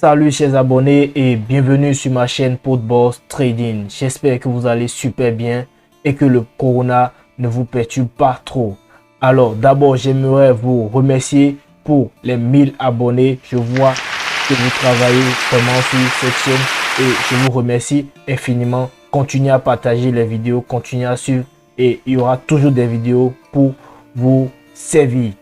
Salut chers abonnés et bienvenue sur ma chaîne Podboss Trading. J'espère que vous allez super bien et que le corona ne vous perturbe pas trop. Alors d'abord j'aimerais vous remercier pour les 1000 abonnés. Je vois que vous travaillez vraiment sur cette chaîne et je vous remercie infiniment. Continuez à partager les vidéos, continuez à suivre et il y aura toujours des vidéos pour vous servir.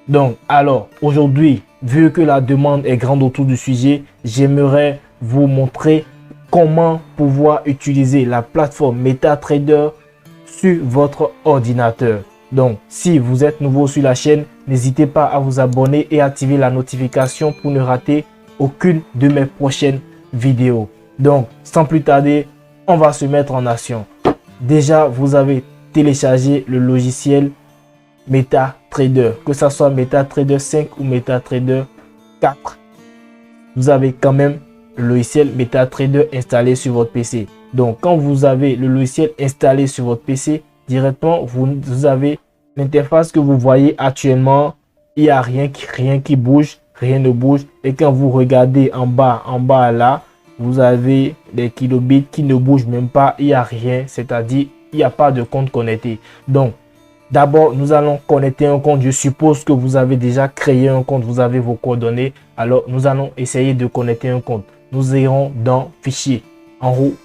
Donc alors aujourd'hui, vu que la demande est grande autour du sujet, j'aimerais vous montrer comment pouvoir utiliser la plateforme MetaTrader sur votre ordinateur. Donc si vous êtes nouveau sur la chaîne, n'hésitez pas à vous abonner et activer la notification pour ne rater aucune de mes prochaines vidéos. Donc sans plus tarder, on va se mettre en action. Déjà, vous avez téléchargé le logiciel MetaTrader, que ce soit MetaTrader 5 ou MetaTrader 4, vous avez quand même le logiciel MetaTrader installé sur votre PC. Donc, quand vous avez le logiciel installé sur votre PC, directement, vous avez l'interface que vous voyez actuellement. Il n'y a rien qui bouge, rien ne bouge. Et quand vous regardez en bas là, vous avez des kilobits qui ne bougent même pas. Il n'y a rien, c'est-à-dire, il n'y a pas de compte connecté. Donc, d'abord, nous allons connecter un compte. Je suppose que vous avez déjà créé un compte. Vous avez vos coordonnées. Alors, nous allons essayer de connecter un compte. Nous irons dans Fichier, en haut,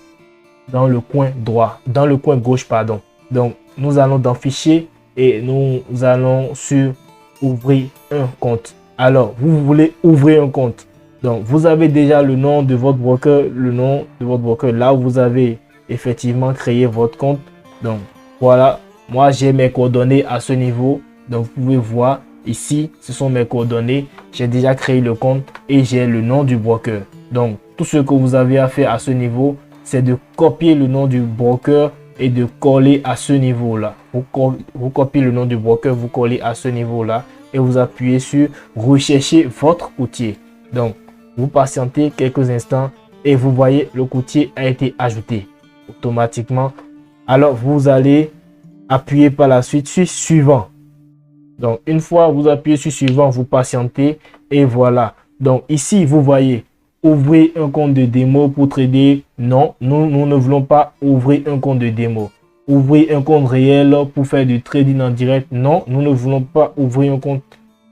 dans le coin droit, dans le coin gauche, pardon. Donc, nous allons dans Fichier et nous allons sur Ouvrir un compte. Alors, vous voulez ouvrir un compte. Donc, vous avez déjà le nom de votre broker, là où vous avez effectivement créé votre compte. Donc, voilà. Moi, j'ai mes coordonnées à ce niveau. Donc, vous pouvez voir ici, ce sont mes coordonnées. J'ai déjà créé le compte et j'ai le nom du broker. Donc, tout ce que vous avez à faire à ce niveau, c'est de copier le nom du broker et de coller à ce niveau-là. Vous copiez le nom du broker, vous collez à ce niveau-là et vous appuyez sur rechercher votre courtier. Donc, vous patientez quelques instants et vous voyez le courtier a été ajouté automatiquement. Alors, vous allez appuyer par la suite sur suivant. Donc, une fois vous appuyez sur suivant, vous patientez et voilà. Donc, ici, vous voyez, ouvrir un compte de démo pour trader. Non, nous ne voulons pas ouvrir un compte de démo. Ouvrir un compte réel pour faire du trading en direct. Non, nous ne voulons pas ouvrir un compte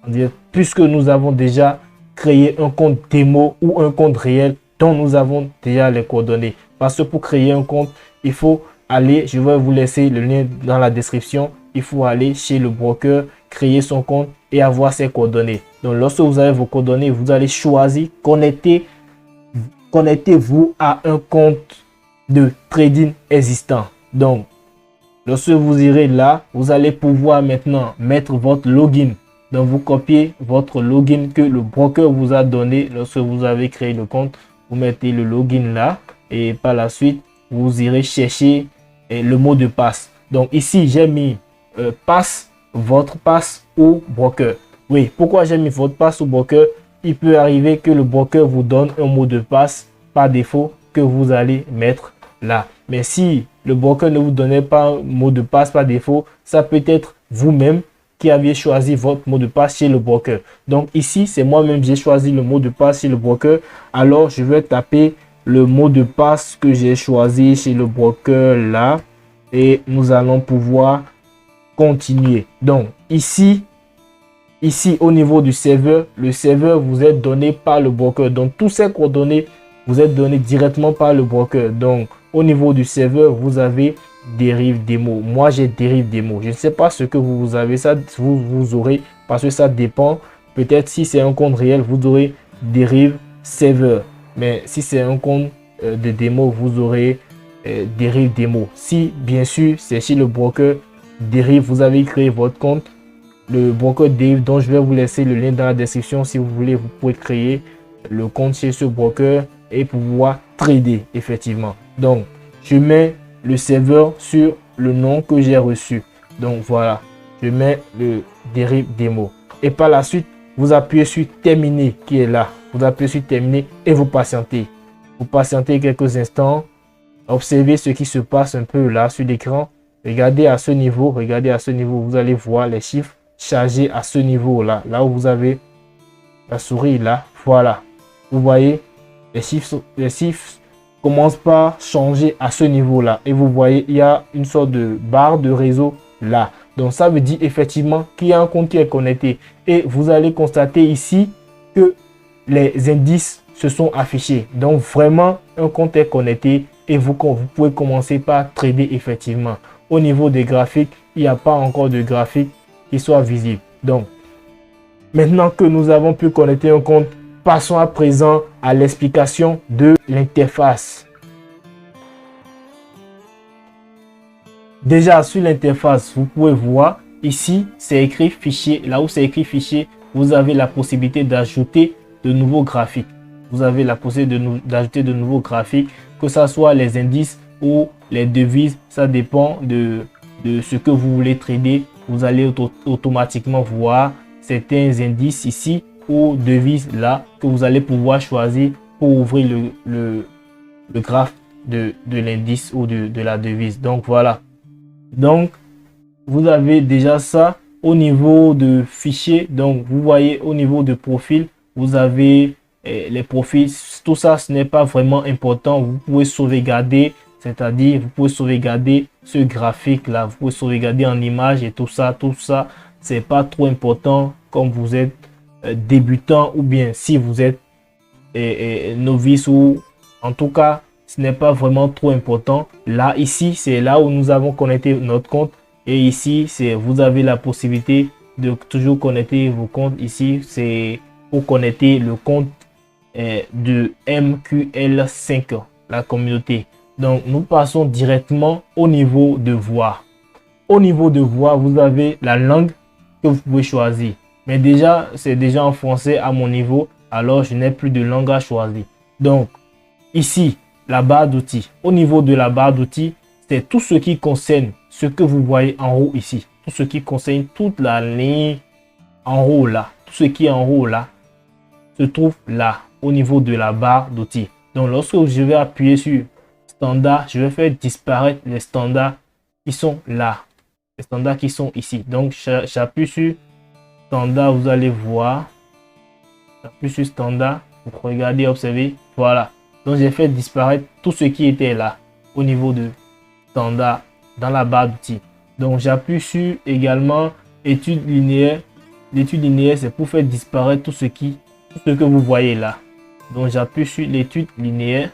en direct puisque nous avons déjà créé un compte démo ou un compte réel dont nous avons déjà les coordonnées. Parce que pour créer un compte, il faut aller, je vais vous laisser le lien dans la description. Il faut aller chez le broker, créer son compte et avoir ses coordonnées. Donc, lorsque vous avez vos coordonnées, vous allez choisir connectez-vous à un compte de trading existant. Donc, lorsque vous irez là, vous allez pouvoir maintenant mettre votre login. Donc, vous copiez votre login que le broker vous a donné lorsque vous avez créé le compte. Vous mettez le login là et par la suite, vous irez chercher le mot de passe. Donc ici, j'ai mis votre passe au broker. Oui, pourquoi j'ai mis votre passe au broker? Il peut arriver que le broker vous donne un mot de passe par défaut que vous allez mettre là. Mais si le broker ne vous donnait pas un mot de passe par défaut, ça peut être vous-même qui aviez choisi votre mot de passe chez le broker. Donc ici, c'est moi-même j'ai choisi le mot de passe chez le broker. Alors, je vais taper le mot de passe que j'ai choisi chez le broker là et nous allons pouvoir continuer. Donc ici au niveau du serveur, le serveur vous est donné par le broker. Donc tous ces coordonnées vous êtes donné directement par le broker. Donc au niveau du serveur, vous avez dérive démo. Moi j'ai dérive démo. Je ne sais pas ce que vous avez, ça vous aurez parce que ça dépend. Peut-être si c'est un compte réel, vous aurez dérive serveur. Mais si c'est un compte de démo, vous aurez dérive démo. Si bien sûr c'est chez le broker dérive, vous avez créé votre compte, le broker dérive, dont je vais vous laisser le lien dans la description. Si vous voulez, vous pouvez créer le compte chez ce broker et pouvoir trader effectivement. Donc je mets le serveur sur le nom que j'ai reçu. Donc voilà, je mets le dérive démo et par la suite vous appuyez sur terminer qui est là. Vous appuyez sur terminer et vous patientez. Vous patientez quelques instants. Observez ce qui se passe un peu là sur l'écran. Regardez à ce niveau. Vous allez voir les chiffres chargés à ce niveau là. Là où vous avez la souris là. Voilà. Vous voyez, Les chiffres commencent par changer à ce niveau-là. Et vous voyez, il y a une sorte de barre de réseau là. Donc, ça veut dire effectivement qu'il y a un compte qui est connecté. Et vous allez constater ici que les indices se sont affichés. Donc, vraiment, un compte est connecté et vous pouvez commencer par trader effectivement. Au niveau des graphiques, il n'y a pas encore de graphique qui soit visible. Donc, maintenant que nous avons pu connecter un compte, passons à présent à l'explication de l'interface. Déjà sur l'interface, vous pouvez voir ici, c'est écrit fichier. Là où c'est écrit fichier, vous avez la possibilité d'ajouter de nouveaux graphiques. Vous avez la possibilité d'ajouter de nouveaux graphiques, que ce soit les indices ou les devises. Ça dépend de ce que vous voulez trader. Vous allez automatiquement voir certains indices ici ou devises là que vous allez pouvoir choisir pour ouvrir le graphe de l'indice ou de la devise. Donc voilà. Donc vous avez déjà ça au niveau de fichier. Donc vous voyez au niveau de profil, vous avez les profils. Tout ça, ce n'est pas vraiment important. Vous pouvez sauvegarder, c'est-à-dire vous pouvez sauvegarder ce graphique là, vous pouvez sauvegarder en image et tout ça c'est pas trop important comme vous êtes débutant ou bien si vous êtes novice, ou en tout cas ce n'est pas vraiment trop important. Là ici c'est là où nous avons connecté notre compte, et ici c'est vous avez la possibilité de toujours connecter vos comptes. Ici c'est pour connecter le compte de MQL5, la communauté. Donc nous passons directement au niveau de voix. Au niveau de voix, vous avez la langue que vous pouvez choisir. Mais déjà, c'est déjà en français à mon niveau, alors je n'ai plus de langue à choisir. Donc ici, la barre d'outils. Au niveau de la barre d'outils, c'est tout ce qui concerne ce que vous voyez en haut ici. Tout ce qui concerne toute la ligne en haut là. Tout ce qui est en haut là se trouve là, au niveau de la barre d'outils. Donc lorsque je vais appuyer sur standard, je vais faire disparaître les standards qui sont là. Les standards qui sont ici. Donc j'appuie sur standard, vous allez voir. J'appuie sur standard, vous regardez, observez. Voilà. Donc j'ai fait disparaître tout ce qui était là au niveau de standard dans la barre d'outils. Donc j'appuie sur également étude linéaire. L'étude linéaire, c'est pour faire disparaître tout ce que vous voyez là. Donc j'appuie sur l'étude linéaire.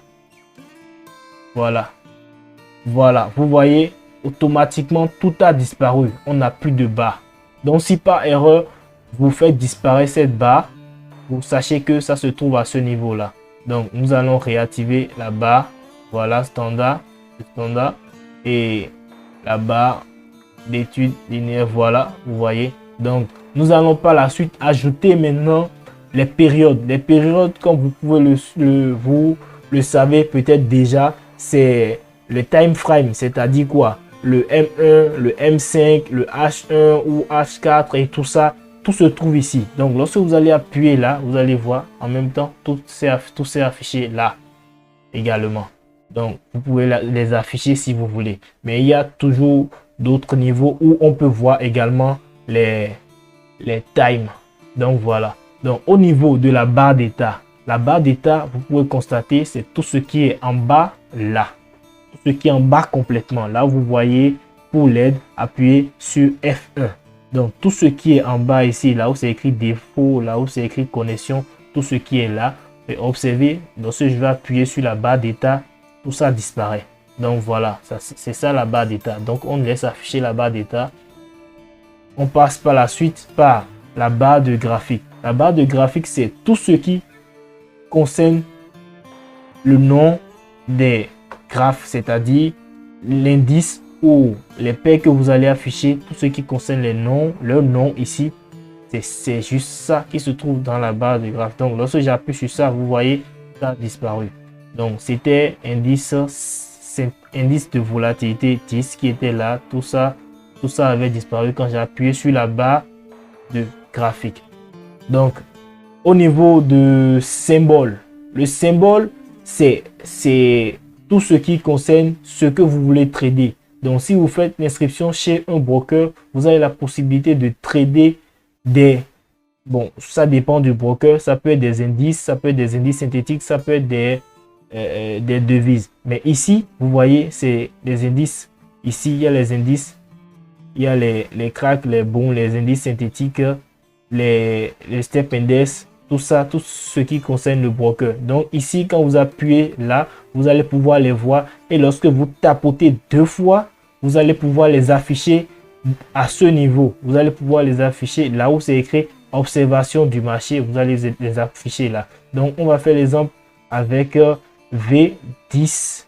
Voilà. Voilà. Vous voyez, automatiquement tout a disparu. On n'a plus de barre. Donc si par erreur vous faites disparaître cette barre, vous sachez que ça se trouve à ce niveau là. Donc nous allons réactiver la barre. Voilà, standard et la barre d'étude linéaire. Voilà, vous voyez. Donc nous allons par la suite ajouter maintenant les périodes. Les périodes, comme vous pouvez vous le savez peut-être déjà, c'est le time frame, c'est-à-dire quoi? Le M1, le M5, le H1 ou H4 et tout ça, tout se trouve ici. Donc lorsque vous allez appuyer là, vous allez voir en même temps tout s'est affiché là également. Donc vous pouvez les afficher si vous voulez, mais il y a toujours d'autres niveaux où on peut voir également les times. Donc voilà. Donc au niveau de la barre d'état, vous pouvez constater c'est tout ce qui est en bas là, tout ce qui est en bas complètement. Là vous voyez pour l'aide, appuyez sur F1. Donc tout ce qui est en bas ici, là où c'est écrit défaut, là où c'est écrit connexion, tout ce qui est là, et observez, lorsque je vais appuyer sur la barre d'état, tout ça disparaît. Donc voilà, c'est ça la barre d'état. Donc on laisse afficher la barre d'état. On passe par la suite par la barre de graphique. La barre de graphique, c'est tout ce qui concerne le nom des graphes, c'est-à-dire l'indice ou les paires que vous allez afficher, tout ce qui concerne les noms, leur nom ici, c'est juste ça qui se trouve dans la barre de graphe. Donc lorsque j'appuie sur ça, vous voyez, ça a disparu. Donc c'était indice de volatilité 10 qui était là, tout ça avait disparu quand j'ai appuyé sur la barre de graphique. Donc au niveau de symbole, le symbole c'est tout ce qui concerne ce que vous voulez trader. Donc si vous faites l'inscription chez un broker, vous avez la possibilité de trader des bon, ça dépend du broker. Ça peut être des indices, ça peut être des indices synthétiques, ça peut être des devises. Mais ici, vous voyez, c'est des indices. Ici, il y a les indices, il y a les cracks, les bons, les indices synthétiques, les step index, tout ça, tout ce qui concerne le broker. Donc ici, quand vous appuyez là, vous allez pouvoir les voir. Et lorsque vous tapotez 2 fois, vous allez pouvoir les afficher à ce niveau. Vous allez pouvoir les afficher là où c'est écrit observation du marché. Vous allez les afficher là. Donc on va faire l'exemple avec V10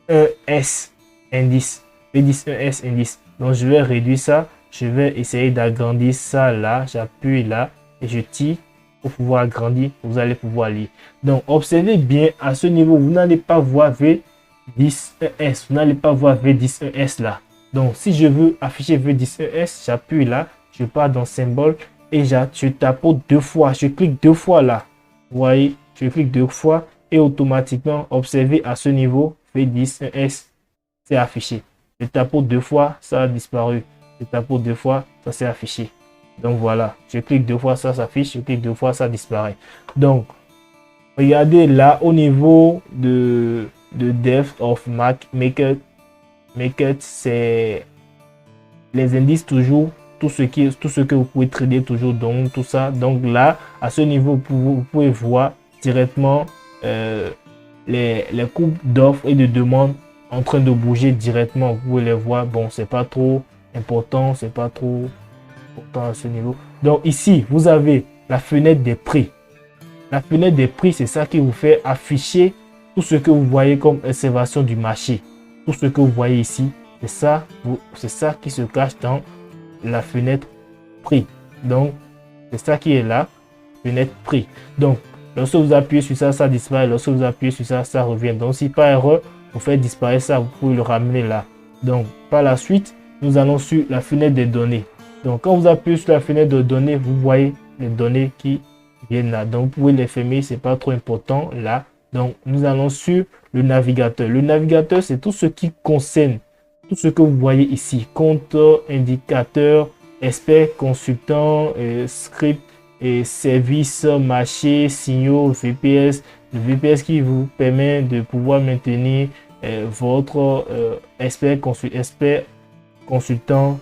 1S indice. V10 1S indice. Donc je vais réduire ça. Je vais essayer d'agrandir ça là. J'appuie là et je tire pour pouvoir agrandir. Vous allez pouvoir lire. Donc observez bien à ce niveau. Vous n'allez pas voir V10S. Vous n'allez pas voir V10S là. Donc si je veux afficher V10S, j'appuie là. Je pars dans symbole et je tapote 2 fois. Je clique 2 fois là. Vous voyez, je clique 2 fois et automatiquement, observez à ce niveau, V10S, c'est affiché. Je tapote 2 fois, ça a disparu. Je tapote 2 fois, ça s'est affiché. Donc voilà, je clique 2 fois, ça s'affiche. Je clique 2 fois, ça disparaît. Donc, regardez là au niveau de depth of market, c'est les indices toujours, tout ce que vous pouvez trader toujours, donc tout ça. Donc là, à ce niveau, vous pouvez voir directement les courbes d'offres et de demandes en train de bouger directement. Vous pouvez les voir. Bon, c'est pas trop important, c'est pas trop important à ce niveau. Donc ici, vous avez la fenêtre des prix. La fenêtre des prix, c'est ça qui vous fait afficher tout ce que vous voyez comme observation du marché. Tout ce que vous voyez ici, c'est ça qui se cache dans la fenêtre prix. Donc, c'est ça qui est là, fenêtre prix. Donc, lorsque vous appuyez sur ça, ça disparaît. Lorsque vous appuyez sur ça, ça revient. Donc, si par erreur, vous faites disparaître ça, vous pouvez le ramener là. Donc, par la suite, nous allons sur la fenêtre des données. Donc, quand vous appuyez sur la fenêtre de données, vous voyez les données qui viennent là. Donc, vous pouvez les fermer, c'est pas trop important là. Donc, nous allons sur le navigateur. Le navigateur, c'est tout ce qui concerne tout ce que vous voyez ici. Compte, indicateur, expert, consultant, script, et services, marché, signaux, VPS. Le VPS qui vous permet de pouvoir maintenir votre expert consultant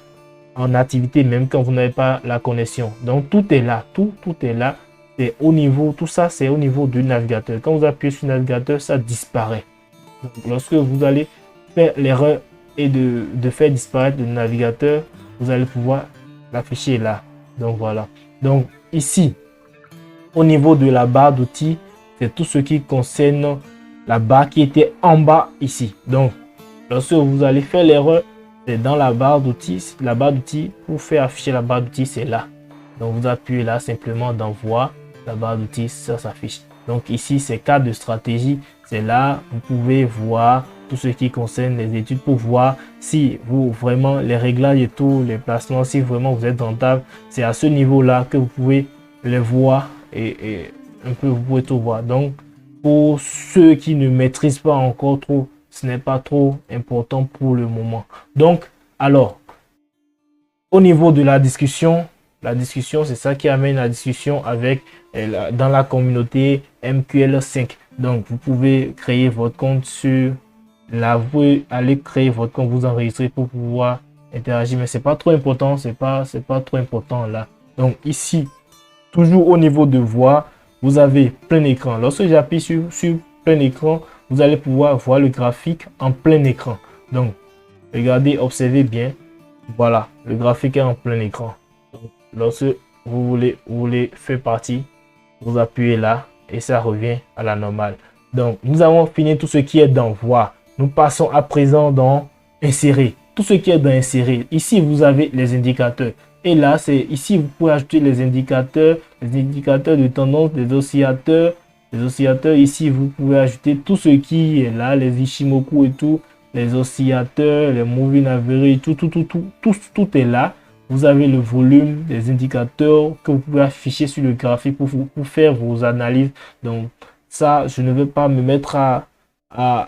en activité même quand vous n'avez pas la connexion. Donc tout est là, tout est là. C'est au niveau, tout ça c'est au niveau du navigateur. Quand vous appuyez sur le navigateur, ça disparaît. Donc, lorsque vous allez faire l'erreur et de faire disparaître le navigateur, vous allez pouvoir l'afficher là. Donc voilà. Donc ici, au niveau de la barre d'outils, c'est tout ce qui concerne la barre qui était en bas ici. Donc, lorsque vous allez faire l'erreur, c'est dans la barre d'outils. La barre d'outils, pour faire afficher la barre d'outils, c'est là. Donc, vous appuyez là simplement dans voir. La barre d'outils, ça s'affiche. Donc ici, c'est cadre de stratégie. C'est là, vous pouvez voir tout ce qui concerne les études pour voir si vous vraiment les réglages et tout, les placements, si vraiment vous êtes rentable. C'est à ce niveau-là que vous pouvez les voir et un peu vous pouvez tout voir. Donc, pour ceux qui ne maîtrisent pas encore trop, ce n'est pas trop important pour le moment. Donc, alors, au niveau de la discussion, c'est ça qui amène la discussion avec dans la communauté MQL5. Donc, vous pouvez créer votre compte sur là, vous pouvez aller créer votre compte, vous enregistrer pour pouvoir interagir, mais c'est pas trop important, c'est pas trop important là. Donc ici, toujours au niveau de voix, vous avez plein écran. Lorsque j'appuie sur plein écran, vous allez pouvoir voir le graphique en plein écran. Donc, regardez, observez bien. Voilà, le graphique est en plein écran. Donc, lorsque vous voulez faire partie, vous appuyez là et ça revient à la normale. Donc, nous avons fini tout ce qui est dans voir. Nous passons à présent dans insérer. Tout ce qui est dans insérer. Ici, vous avez les indicateurs. Et là, c'est ici, vous pouvez ajouter les indicateurs de tendance, des oscillateurs. Les oscillateurs, ici, vous pouvez ajouter tout ce qui est là, les Ichimoku et tout, les oscillateurs, les moving average, tout est là. Vous avez le volume des indicateurs que vous pouvez afficher sur le graphique pour faire vos analyses. Donc, ça, je ne vais pas me mettre à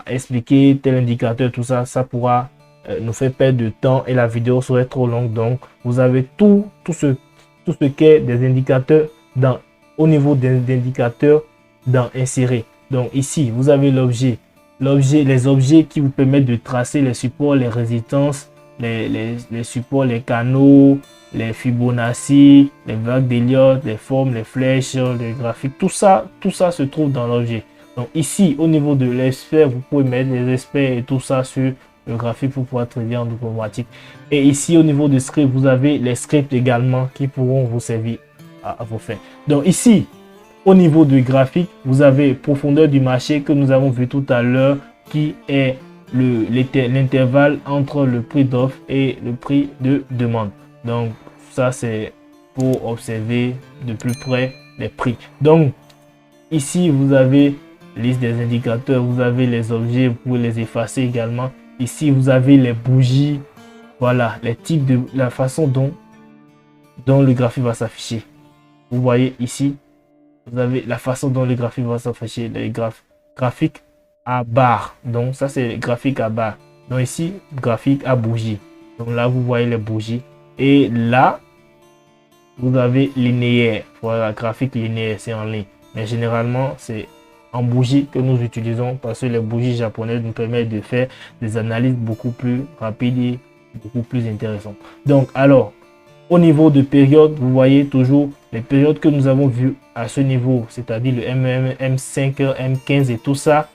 expliquer tel indicateur, tout ça, ça pourra nous faire perdre de temps et la vidéo serait trop longue. Donc, vous avez tout ce tout ce qui est des indicateurs au niveau des indicateurs dans insérer. Donc ici, vous avez les objets qui vous permettent de tracer les supports, les résistances, les supports, les canaux, les Fibonacci, les vagues d'Elliott, les formes, les flèches, les graphiques. Tout ça se trouve dans l'objet. Donc ici, au niveau de l'expert, vous pouvez mettre les experts et tout ça sur le graphique pour pouvoir traiter en automatique. Et ici, au niveau du script, vous avez les scripts également qui pourront vous servir à vos fins. Donc ici, au niveau du graphique, vous avez profondeur du marché que nous avons vu tout à l'heure, qui est l'intervalle entre le prix d'offre et le prix de demande. Donc ça, c'est pour observer de plus près les prix. Donc ici, vous avez liste des indicateurs, vous avez les objets, vous pouvez les effacer également. Ici, vous avez les bougies. Voilà, les types de la façon dont le graphique va s'afficher. Vous voyez ici, vous avez la façon dont le graphique va s'afficher, les graphiques à barre. Donc ça, c'est graphique à barre. Donc ici, graphique à bougie. Donc là, vous voyez les bougies. Et là, vous avez linéaire. Voilà, graphique linéaire, c'est en ligne. Mais généralement, c'est en bougie que nous utilisons parce que les bougies japonaises nous permettent de faire des analyses beaucoup plus rapides et beaucoup plus intéressantes. Donc, alors, au niveau de période, vous voyez toujours les périodes que nous avons vues à ce niveau, c'est-à-dire le MM, M5, M15 et tout ça.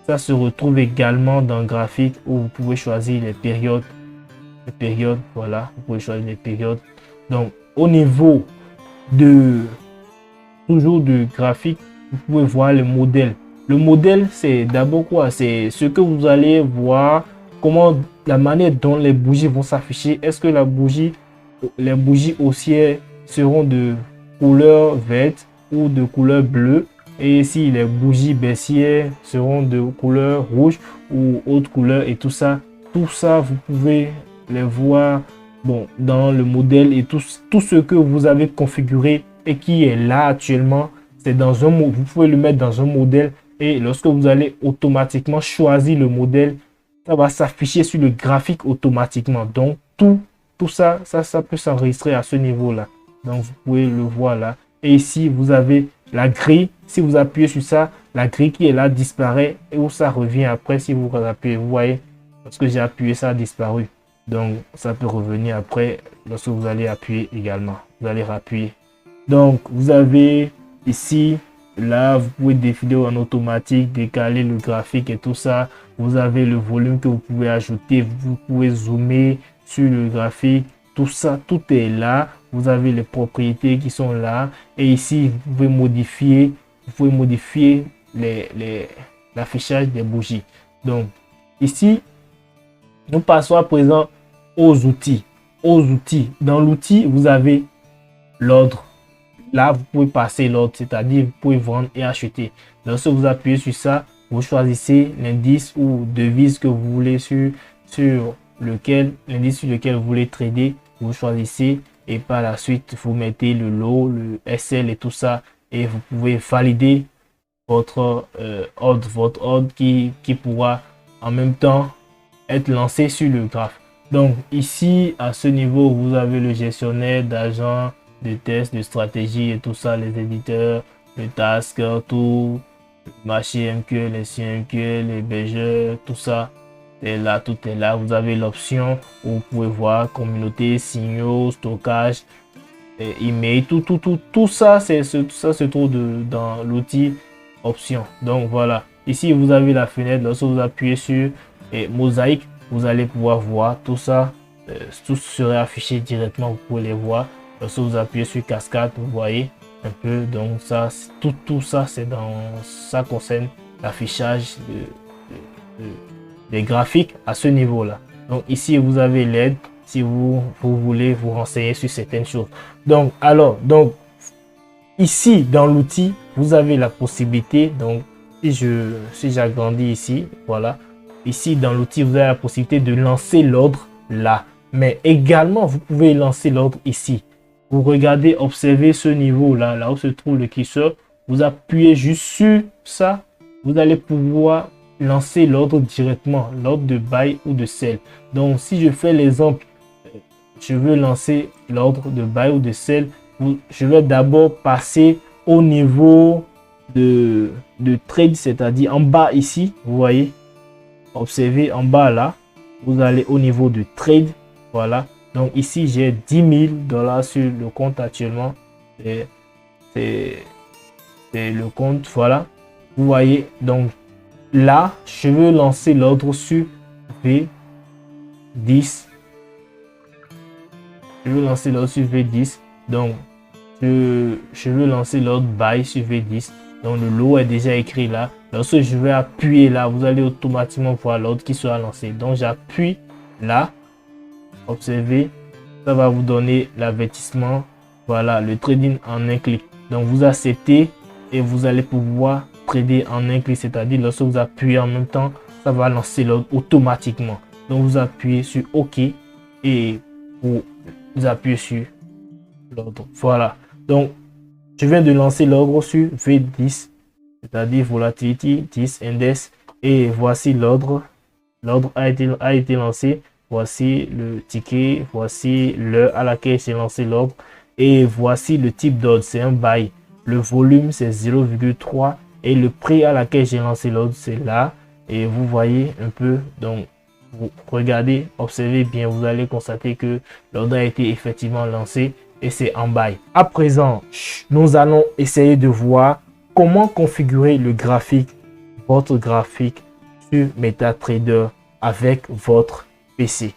Ça se retrouve également dans le graphique où vous pouvez choisir les périodes. Voilà, vous pouvez choisir les périodes. Donc, au niveau toujours du graphique, vous pouvez voir le modèle. Le modèle, c'est d'abord quoi? C'est ce que vous allez voir, comment la manière dont les bougies vont s'afficher. Est-ce que les bougies haussières seront de couleur verte ou de couleur bleue? Et si les bougies baissières seront de couleur rouge ou autre couleur et tout ça, vous pouvez les voir dans le modèle et tout ce que vous avez configuré et qui est là actuellement. C'est dans un mot, vous pouvez le mettre dans un modèle et lorsque vous allez automatiquement choisir le modèle, ça va s'afficher sur le graphique automatiquement. Donc tout ça peut s'enregistrer à ce niveau-là. Donc vous pouvez le voir là. Et ici, vous avez la grille. Si vous appuyez sur ça, la grille qui est là disparaît et où ça revient après si vous appuyez. Vous voyez, lorsque j'ai appuyé, ça a disparu. Donc ça peut revenir après lorsque vous allez appuyer également. Vous allez rappuyer. Donc vous avez ici, là, vous pouvez défiler en automatique, décaler le graphique et tout ça. Vous avez le volume que vous pouvez ajouter. Vous pouvez zoomer sur le graphique. Tout ça, tout est là. Vous avez les propriétés qui sont là. Et ici, vous pouvez modifier l'affichage des bougies. Donc, ici, nous passons à présent aux outils. Dans l'outil, vous avez l'ordre. Là, vous pouvez passer l'ordre, c'est-à-dire vous pouvez vendre et acheter. Lorsque vous appuyez sur ça, vous choisissez l'indice ou devise que vous voulez l'indice sur lequel vous voulez trader. Vous choisissez et par la suite, vous mettez le lot, le SL et tout ça. Et vous pouvez valider votre ordre qui pourra en même temps être lancé sur le graphe. Donc ici, à ce niveau, vous avez le gestionnaire d'agents, de tests, de stratégie et tout ça, les éditeurs, le task, tout, le marché MQL, les CMQL, les BG, tout ça. Et là, tout est là. Vous avez l'option où vous pouvez voir communauté, signaux, stockage, email, tout ça, ça se trouve dans l'outil option. Donc voilà. Ici, vous avez la fenêtre. Lorsque vous appuyez sur mosaïque, vous allez pouvoir voir tout ça. Tout serait affiché directement. Vous pouvez les voir. Lorsque vous appuyez sur cascade, vous voyez un peu. Donc ça, tout ça, ça concerne l'affichage des graphiques à ce niveau-là. Donc ici, vous avez l'aide si vous voulez vous renseigner sur certaines choses. Donc ici, dans l'outil, vous avez la possibilité. Donc, si j'agrandis ici, voilà. Ici, dans l'outil, vous avez la possibilité de lancer l'ordre là. Mais également, vous pouvez lancer l'ordre ici. Vous regardez, observez ce niveau-là, là où se trouve le curseur. Vous appuyez juste sur ça. Vous allez pouvoir lancer l'ordre directement, l'ordre de buy ou de sell. Donc, si je fais l'exemple, je veux lancer l'ordre de buy ou de sell je vais d'abord passer au niveau de trade, c'est-à-dire en bas ici, vous voyez, observez en bas là, vous allez au niveau de trade, voilà. Donc ici, j'ai 10 000 $ sur le compte actuellement. C'est le compte, voilà. Vous voyez, donc là, je veux lancer l'ordre sur V10. Je veux lancer l'ordre sur V10. Donc, je veux lancer l'ordre buy sur V10. Donc, le lot est déjà écrit là. Lorsque je vais appuyer là, vous allez automatiquement voir l'ordre qui sera lancé. Donc, j'appuie là. Observez, ça va vous donner l'avertissement. Voilà, le trading en un clic. Donc, vous acceptez et vous allez pouvoir trader en un clic. C'est-à-dire, lorsque vous appuyez en même temps, ça va lancer l'ordre automatiquement. Donc, vous appuyez sur OK et vous appuyez sur l'ordre. Voilà. Donc, je viens de lancer l'ordre sur V10, c'est-à-dire Volatility 10 Index. Et voici l'ordre. L'ordre a été lancé. Voici le ticket. Voici l'heure à laquelle j'ai lancé l'ordre. Et voici le type d'ordre. C'est un buy. Le volume, c'est 0,3. Et le prix à laquelle j'ai lancé l'ordre, c'est là. Et vous voyez un peu. Donc, vous regardez, observez bien. Vous allez constater que l'ordre a été effectivement lancé. Et c'est en buy. À présent, nous allons essayer de voir comment configurer le graphique, votre graphique sur MetaTrader avec votre PC.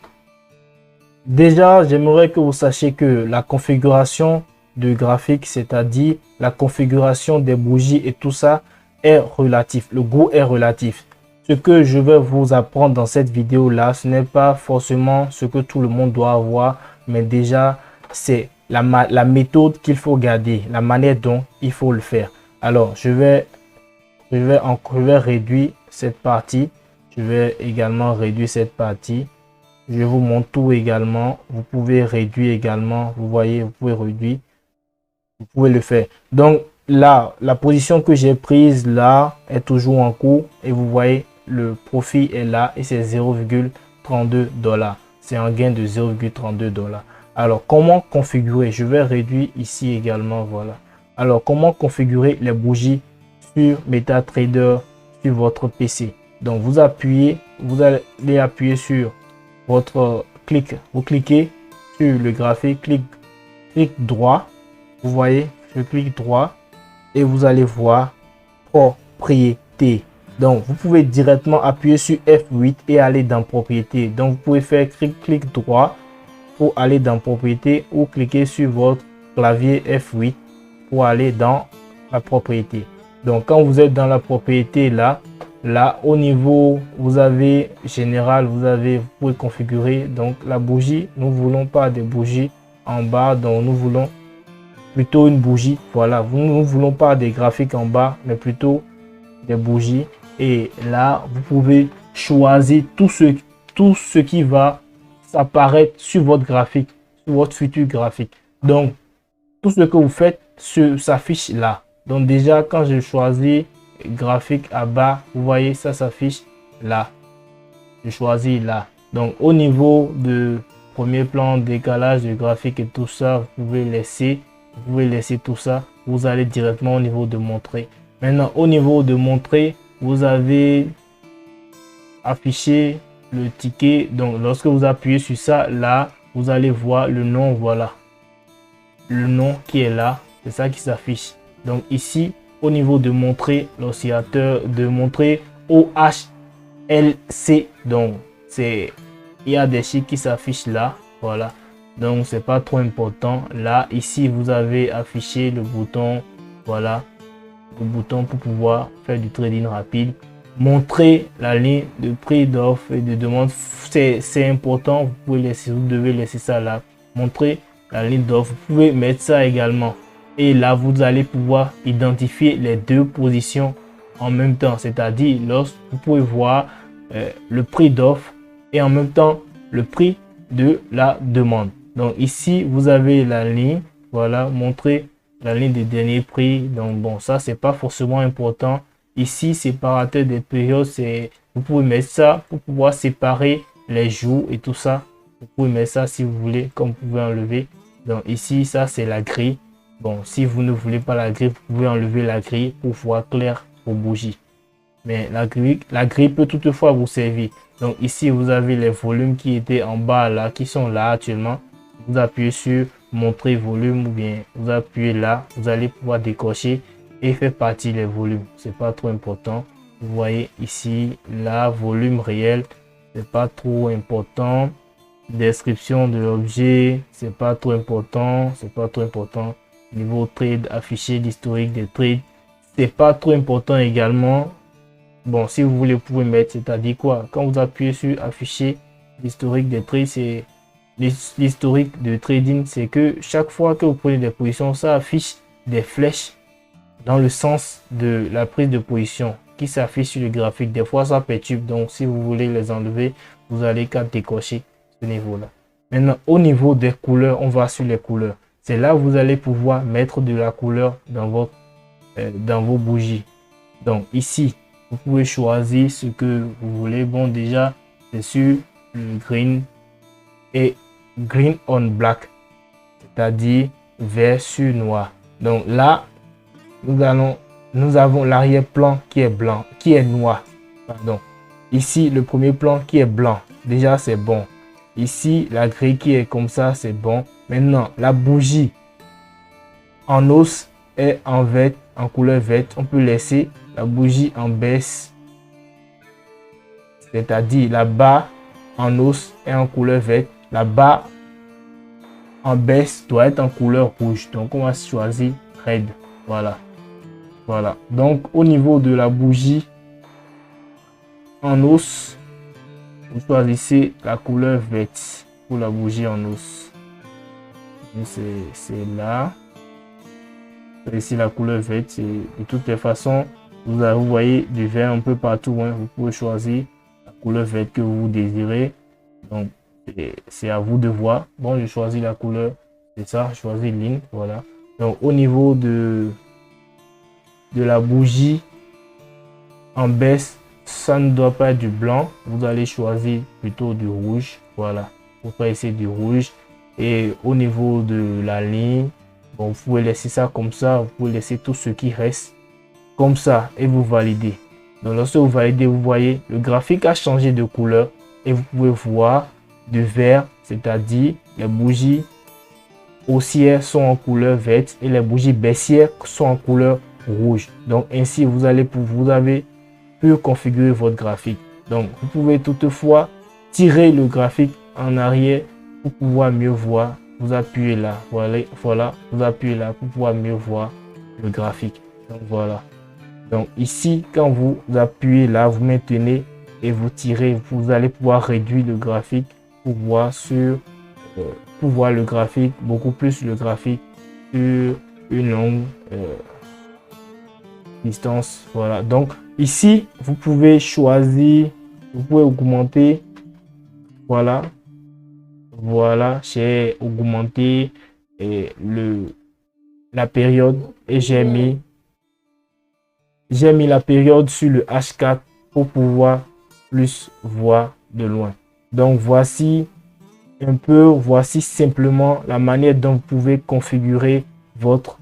Déjà, j'aimerais que vous sachiez que la configuration de graphique, c'est-à-dire la configuration des bougies et tout ça est relatif. Le goût est relatif. Ce que je vais vous apprendre dans cette vidéo là, ce n'est pas forcément ce que tout le monde doit avoir, mais déjà c'est la méthode qu'il faut garder, la manière dont il faut le faire. Alors, je vais réduire cette partie. Je vais également réduire cette partie. Je vous montre tout également. Vous pouvez réduire également. Vous voyez, vous pouvez réduire. Vous pouvez le faire. Donc là, la position que j'ai prise là est toujours en cours. Et vous voyez, le profit est là et c'est 0,32 $. C'est un gain de 0,32 $. Alors, comment configurer? Je vais réduire ici également, voilà. Alors, comment configurer les bougies sur MetaTrader sur votre PC? Donc, vous appuyez, vous allez appuyer sur votre clic. Vous cliquez sur le graphique, clic droit. Vous voyez, je clique droit et vous allez voir propriété. Donc, vous pouvez directement appuyer sur F8 et aller dans propriété. Donc, vous pouvez faire clic droit pour aller dans propriété ou cliquer sur votre clavier F8 pour aller dans la propriété. Donc quand vous êtes dans la propriété là au niveau vous avez général, vous pouvez configurer donc la bougie. Nous voulons pas des bougies en bas, donc nous voulons plutôt une bougie. Voilà, nous voulons pas des graphiques en bas, mais plutôt des bougies. Et là vous pouvez choisir tout ce qui va apparaître sur votre graphique, sur votre futur graphique. Donc, tout ce que vous faites s'affiche là. Donc, déjà, quand je choisis graphique à bas, vous voyez, ça s'affiche là. Je choisis là. Donc, au niveau de premier plan, décalage de graphique et tout ça, vous pouvez laisser tout ça. Vous allez directement au niveau de montrer. Maintenant, au niveau de montrer, vous avez affiché le ticket. Donc lorsque vous appuyez sur ça là, vous allez voir le nom. Voilà le nom qui est là, c'est ça qui s'affiche. Donc ici au niveau de montrer l'oscillateur, de montrer OHLC, donc c'est il y a des chiffres qui s'affichent là. Voilà, donc c'est pas trop important. Là ici vous avez affiché le bouton, voilà le bouton pour pouvoir faire du trading rapide. Montrer la ligne de prix, d'offre et de demande, c'est important. Vous devez laisser ça là. Montrer la ligne d'offre, vous pouvez mettre ça également. Et là, vous allez pouvoir identifier les deux positions en même temps. C'est-à-dire, lorsque vous pouvez voir le prix d'offre et en même temps le prix de la demande. Donc ici, vous avez la ligne. Voilà, montrer la ligne des derniers prix. Donc bon, ça, c'est pas forcément important. Ici, séparateur des périodes, vous pouvez mettre ça pour pouvoir séparer les jours et tout ça. Vous pouvez mettre ça si vous voulez, comme vous pouvez enlever. Donc ici, ça c'est la grille. Bon, si vous ne voulez pas la grille, vous pouvez enlever la grille pour voir clair vos bougies. Mais la grille peut toutefois vous servir. Donc ici, vous avez les volumes qui étaient en bas là, qui sont là actuellement. Vous appuyez sur montrer volume ou bien vous appuyez là. Vous allez pouvoir décocher et faire partie les volumes. C'est pas trop important. Vous voyez ici, là, volume réel. C'est pas trop important. Description de l'objet. C'est pas trop important. C'est pas trop important. Niveau trade, afficher l'historique des trades. C'est pas trop important également. Bon, si vous voulez, vous pouvez mettre, c'est-à-dire quoi? Quand vous appuyez sur afficher l'historique des trades, c'est l'historique de trading, c'est que chaque fois que vous prenez des positions, ça affiche des flèches dans le sens de la prise de position qui s'affiche sur le graphique. Des fois, ça perturbe. Donc, si vous voulez les enlever, vous allez qu'à décocher ce niveau-là. Maintenant, au niveau des couleurs, on va sur les couleurs. C'est là où vous allez pouvoir mettre de la couleur dans vos bougies. Donc, ici, vous pouvez choisir ce que vous voulez. Bon, déjà, c'est sur le green et green on black, c'est-à-dire vert sur noir. Donc là, nous avons l'arrière-plan qui est blanc, qui est noir. Pardon. Ici, le premier plan qui est blanc. Déjà, c'est bon. Ici, la grille qui est comme ça, c'est bon. Maintenant, la bougie en os est en vert, en couleur verte. On peut laisser la bougie en baisse, c'est-à-dire la barre en os est en couleur verte. La barre en baisse doit être en couleur rouge. Donc, on va choisir red. Voilà. Voilà. Donc, au niveau de la bougie en os, vous choisissez la couleur verte pour la bougie en os. C'est là. Ici, la couleur verte. De toutes les façons, vous voyez du vert un peu partout. Hein. Vous pouvez choisir la couleur verte que vous désirez. Donc, c'est à vous de voir. Bon, je choisis la couleur. C'est ça, je choisis ligne. Voilà. Donc, au niveau de la bougie en baisse, ça ne doit pas être du blanc. Vous allez choisir plutôt du rouge. Voilà. Vous pouvez essayer du rouge. Et au niveau de la ligne, bon, vous pouvez laisser ça comme ça. Vous pouvez laisser tout ce qui reste comme ça et vous validez. Donc, lorsque vous validez, vous voyez, le graphique a changé de couleur et vous pouvez voir du vert, c'est-à-dire les bougies haussières sont en couleur verte et les bougies baissières sont en couleur rouge. Donc, ainsi, vous avez pu configurer votre graphique. Donc, vous pouvez toutefois tirer le graphique en arrière pour pouvoir mieux voir. Vous appuyez là, voilà, vous appuyez là pour pouvoir mieux voir le graphique. Donc, voilà. Donc, ici, quand vous appuyez là, vous maintenez et vous tirez, vous allez pouvoir réduire le graphique pour voir le graphique, beaucoup plus le graphique sur une longue distance. Voilà. Donc, ici, vous pouvez choisir, vous pouvez augmenter. Voilà. Voilà, j'ai augmenté la période et j'ai mis la période sur le H4 pour pouvoir plus voir de loin. Donc voici simplement la manière dont vous pouvez configurer votre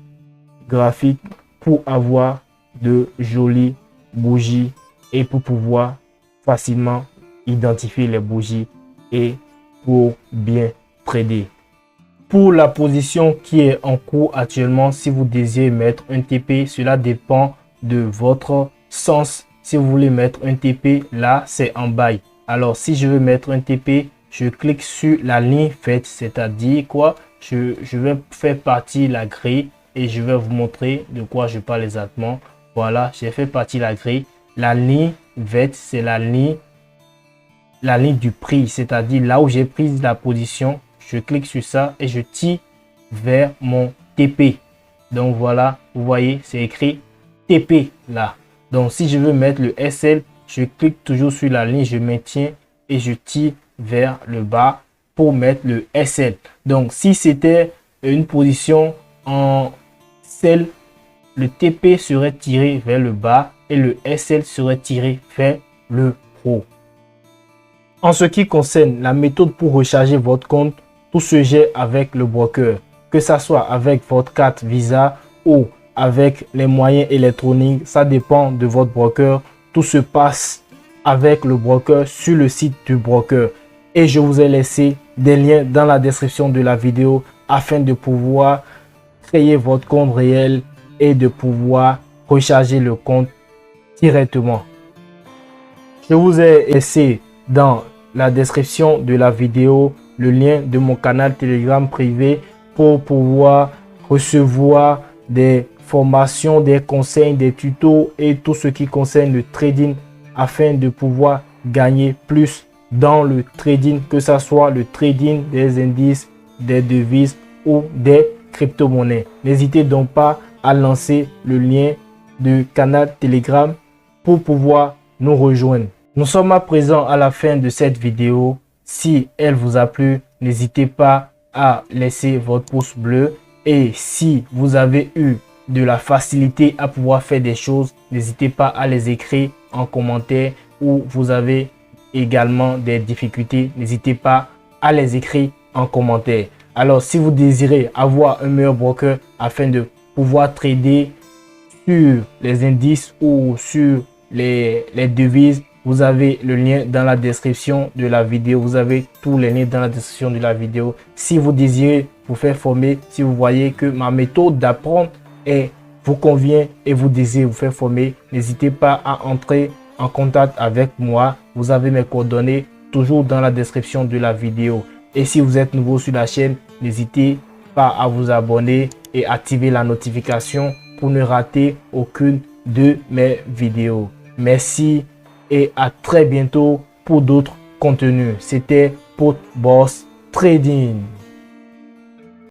graphique pour avoir de jolies bougies et pour pouvoir facilement identifier les bougies et pour bien trader. Pour la position qui est en cours actuellement, si vous désirez mettre un TP, cela dépend de votre sens. Si vous voulez mettre un TP, là c'est en buy. Alors si je veux mettre un TP, je clique sur la ligne faite, c'est-à-dire quoi, je vais faire partie de la grille et je vais vous montrer de quoi je parle exactement. Voilà, j'ai fait partie de la grille. La ligne verte, c'est la ligne du prix, c'est-à-dire là où j'ai pris la position, je clique sur ça et je tire vers mon TP. Donc voilà, vous voyez, c'est écrit TP là. Donc si je veux mettre le SL, je clique toujours sur la ligne, je maintiens et je tire vers le bas pour mettre le SL. Donc si c'était une position en sell, le TP serait tiré vers le bas et le SL serait tiré vers le haut. En ce qui concerne la méthode pour recharger votre compte, tout se gère avec le broker. que ça soit avec votre carte Visa ou avec les moyens électroniques. Ça dépend de votre broker. Tout se passe avec le broker sur le site du broker. Et je vous ai laissé des liens dans la description de la vidéo afin de pouvoir créer votre compte réel et de pouvoir recharger le compte directement. Je vous ai laissé dans la description de la vidéo le lien de mon canal Telegram privé pour pouvoir recevoir des formations, des conseils, des tutos et tout ce qui concerne le trading afin de pouvoir gagner plus dans le trading, que ce soit le trading des indices, des devises ou des crypto-monnaies. N'hésitez donc pas à lancer le lien du canal Telegram pour pouvoir nous rejoindre. Nous sommes à présent à la fin de cette vidéo. Si elle vous a plu, n'hésitez pas à laisser votre pouce bleu. Et si vous avez eu de la facilité à pouvoir faire des choses, n'hésitez pas à les écrire en commentaire, ou vous avez également des difficultés, n'hésitez pas à les écrire en commentaire. Alors, si vous désirez avoir un meilleur broker afin de pouvoir trader sur les indices ou sur les devises, vous avez le lien dans la description de la vidéo. Vous avez tous les liens dans la description de la vidéo. Si vous désirez vous faire former, si vous voyez que ma méthode d'apprendre vous convient et vous désirez vous faire former, n'hésitez pas à entrer en contact avec moi. Vous avez mes coordonnées toujours dans la description de la vidéo. Et si vous êtes nouveau sur la chaîne, n'hésitez pas à vous abonner et activer la notification pour ne rater aucune de mes vidéos. Merci et à très bientôt pour d'autres contenus. C'était PodBoss Trading.